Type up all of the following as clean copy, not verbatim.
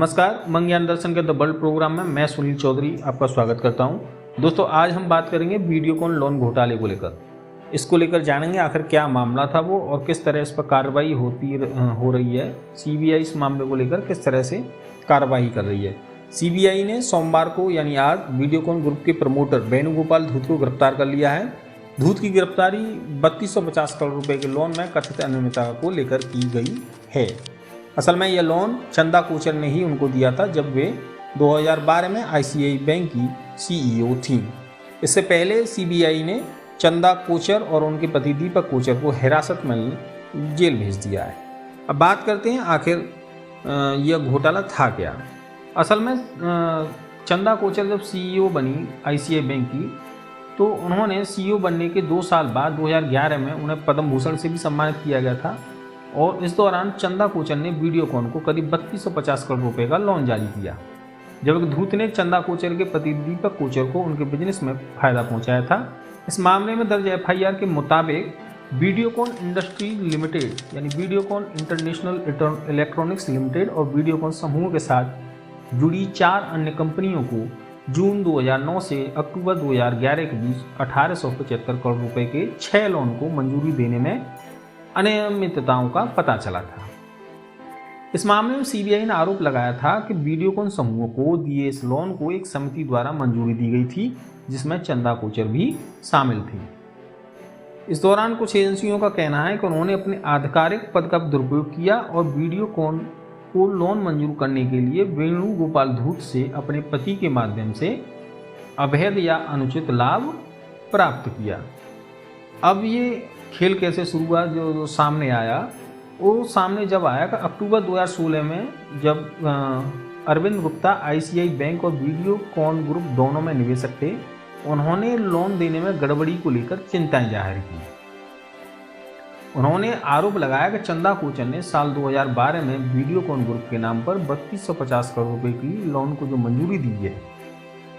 नमस्कार, मंगयान दर्शन के the world program में मैं सुनील चौधरी आपका स्वागत करता हूं। दोस्तों, आज हम बात करेंगे वीडियोकॉन लोन घोटाले को लेकर। इसको लेकर जानेंगे आखिर क्या मामला था वो और किस तरह इस पर कार्रवाई हो रही है। सीबीआई इस मामले को लेकर किस तरह से कार्रवाई कर रही है। सीबीआई ने सोमवार को यानी आज वीडियोकॉन ग्रुप के प्रमोटर वेणुगोपाल धूत को गिरफ्तार कर लिया है। धूत की गिरफ्तारी 3250 करोड़ रुपए के लोन में कथित अनियमितता को लेकर की गई है। असल में यह लोन चंदा कोचर ने ही उनको दिया था जब वे 2012 में आईसीआई बैंक की सीईओ थी। इससे पहले सीबीआई ने चंदा कोचर और उनके पति दीपक कोचर को हिरासत में जेल भेज दिया है। अब बात करते हैं आखिर यह घोटाला था क्या। असल में चंदा कोचर जब सीईओ बनी आईसीआई बैंक की तो उन्होंने सीईओ बनने के 2 साल बाद 2011 में उन्हें पद्म भूषण से भी सम्मानित किया गया था। और इस दौरान चंदा कोचर ने वीडियोकॉन को करीब 3250 करोड़ रुपए का लोन जारी किया, जबकि धूत ने चंदा कोचर के पति दीपक कोचर को उनके बिजनेस में फायदा पहुंचाया था। इस मामले में दर्ज एफआईआर के मुताबिक वीडियोकॉन इंडस्ट्री लिमिटेड यानी वीडियोकॉन इंटरनेशनल इलेक्ट्रॉनिक्स लिमिटेड और वीडियोकॉन समूह के साथ जुड़ी 4 अन्य कंपनियों को जून 2009 से अक्टूबर 2011 के बीच 1875 करोड़ रुपए के 6 लोन को मंजूरी देने में अनियमितताओं का पता चला था। इस मामले में सीबीआई ने आरोप लगाया था कि वीडियोकॉन समूह को दिए इस लोन को एक समिति द्वारा मंजूरी दी गई थी जिसमें चंदा कोचर भी शामिल थी। इस दौरान कुछ एजेंसियों का कहना है कि उन्होंने अपने आधिकारिक पद का दुरुपयोग किया और वीडियोकॉन को लोन मंजूर करने के लिए वेणुगोपाल धूत से अपने पति के माध्यम से अवैध या अनुचित लाभ प्राप्त किया। अब ये खेल कैसे शुरू हुआ जो सामने आया, वो सामने जब आया कि अक्टूबर 2016 में जब अरविंद गुप्ता आईसीआई बैंक और वीडियोकॉन ग्रुप दोनों में निवेशक थे, उन्होंने लोन देने में गड़बड़ी को लेकर चिंताएं जाहिर की। उन्होंने आरोप लगाया कि चंदा कोचर ने साल 2012 में वीडियोकॉन ग्रुप के नाम पर 3250 करोड़ रुपए की लोन को जो मंजूरी दी है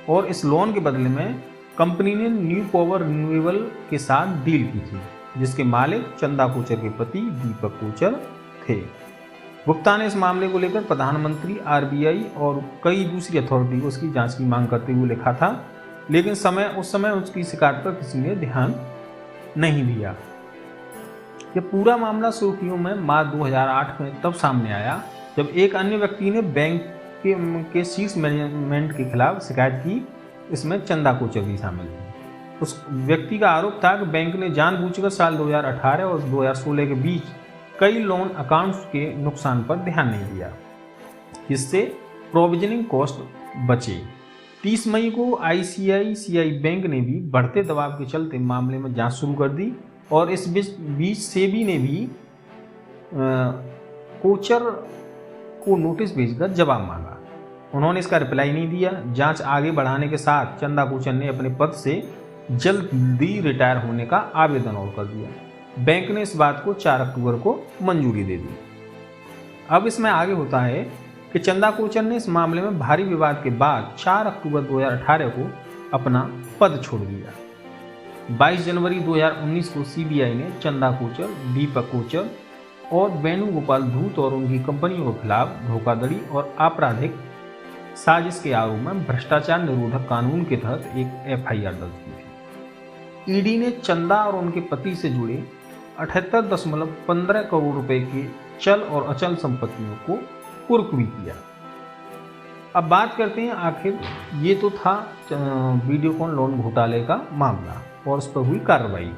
और इस लोन के बदले में कंपनी ने न्यू पावर रिन्यूएबल के साथ डील की थी जिसके मालिक चंदा कोचर के पति दीपक कोचर थे। गुप्ता ने इस मामले को लेकर प्रधानमंत्री, आरबीआई और कई दूसरी अथॉरिटी को उसकी जांच की मांग करते हुए लिखा था, लेकिन उस समय उसकी शिकायत पर किसी ने ध्यान नहीं दिया। यह पूरा मामला सुर्खियों में मार्च 2008 में तब सामने आया जब एक अन्य व्यक्ति ने बैंक के शीर्ष मैनेजमेंट के खिलाफ शिकायत की। इसमें चंदा कोचर भी शामिल थे। उस व्यक्ति का आरोप था कि बैंक ने जानबूझकर साल 2018 और 2016 के बीच कई लोन अकाउंट्स के नुकसान पर ध्यान नहीं दिया, जिससे प्रोविजनिंग कॉस्ट बचे। 30 मई को आईसीआईसीआई बैंक ने भी बढ़ते दबाव के चलते मामले में जांच शुरू कर दी और इस बीच सेबी ने भी कोचर को नोटिस भेजकर जवाब मांगा। उन्होंने इसका रिप्लाई नहीं दिया। जांच आगे बढ़ाने के साथ चंदा कोचर ने अपने पद से जल्दी रिटायर होने का आवेदन और कर दिया। बैंक ने इस बात को 4 अक्टूबर को मंजूरी दे दी। अब इसमें आगे होता है कि चंदा कोचर ने इस मामले में भारी विवाद के बाद 4 अक्टूबर 2018 को अपना पद छोड़ दिया। 22 जनवरी 2019 को सीबीआई ने चंदा कोचर, दीपक कोचर और वेणुगोपाल धूत और उनकी कंपनियों के खिलाफ धोखाधड़ी और आपराधिक साजिश के आरोप में भ्रष्टाचार निरोधक कानून के तहत एक एफआईआर दर्ज की थी। ईडी ने चंदा और उनके पति से जुड़े 78.15 करोड़ रुपए के चल और अचल संपत्तियों को कुर्क भी किया। अब बात करते हैं आखिर ये तो था वीडियोकॉन लोन घोटाले का मामला और उस पर हुई कार्रवाई।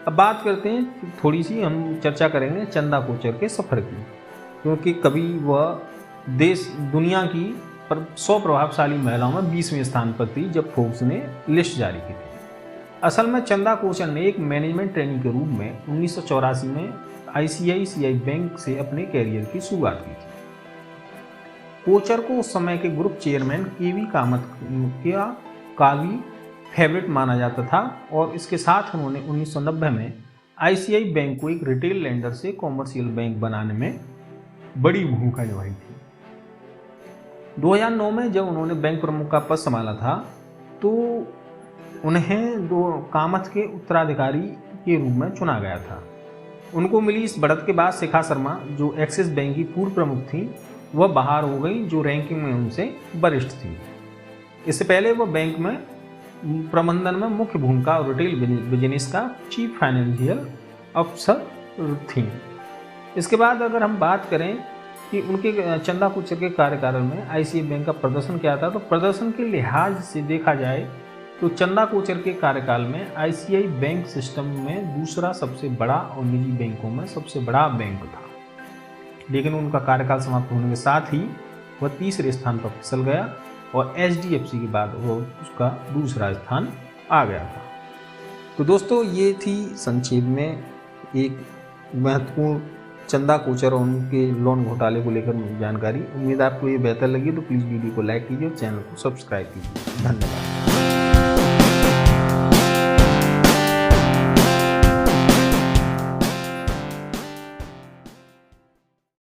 अब बात करते हैं थोड़ी सी हम चर्चा करेंगे चंदा कोचर के सफ़र की, क्योंकि कभी वह दुनिया की 100 प्रभावशाली महिलाओं में 20वें स्थान पर थी जब फोर्ब्स ने लिस्ट जारी की थी। असल में चंदा कोचर ने एक मैनेजमेंट ट्रेनिंग के रूप में 1984 में आईसीआईसीआई बैंक से अपने कैरियर की शुरुआत की थी। कोचर को उस समय के ग्रुप चेयरमैन केवी कामत का भी फेवरेट माना जाता था और इसके साथ उन्होंने 1990 में आईसीआई बैंक को एक रिटेल लेंडर से कॉमर्शियल बैंक बनाने में बड़ी भूमिका निभाई थी। 2009 में जब उन्होंने बैंक प्रमुख का पद संभाला था तो उन्हें कामत के उत्तराधिकारी के रूप में चुना गया था। उनको मिली इस बढ़त के बाद शिखा शर्मा, जो एक्सिस बैंक की पूर्व प्रमुख थी, वह बाहर हो गई, जो रैंकिंग में उनसे वरिष्ठ थी। इससे पहले वह बैंक में प्रबंधन में मुख्य भूमिका और रिटेल बिजनेस का चीफ फाइनेंशियल अफसर थी। इसके बाद अगर हम बात करें कि उनके चंदा कोचर के कार्यकाल में आईसीआईसीआई बैंक का प्रदर्शन क्या था, तो प्रदर्शन के लिहाज से देखा जाए तो चंदा कोचर के कार्यकाल में आईसीआईसीआई बैंक सिस्टम में दूसरा सबसे बड़ा और निजी बैंकों में सबसे बड़ा बैंक था। लेकिन उनका कार्यकाल समाप्त होने के साथ ही वह तीसरे स्थान पर फिसल गया और एचडीएफसी के बाद वो उसका दूसरा स्थान आ गया था। तो दोस्तों ये थी संक्षेप में एक महत्वपूर्ण चंदा कोचर और उनके लोन घोटाले को लेकर जानकारी। उम्मीद आपको ये बेहतर लगी तो प्लीज़ वीडियो को लाइक कीजिए और चैनल को सब्सक्राइब कीजिए। धन्यवाद।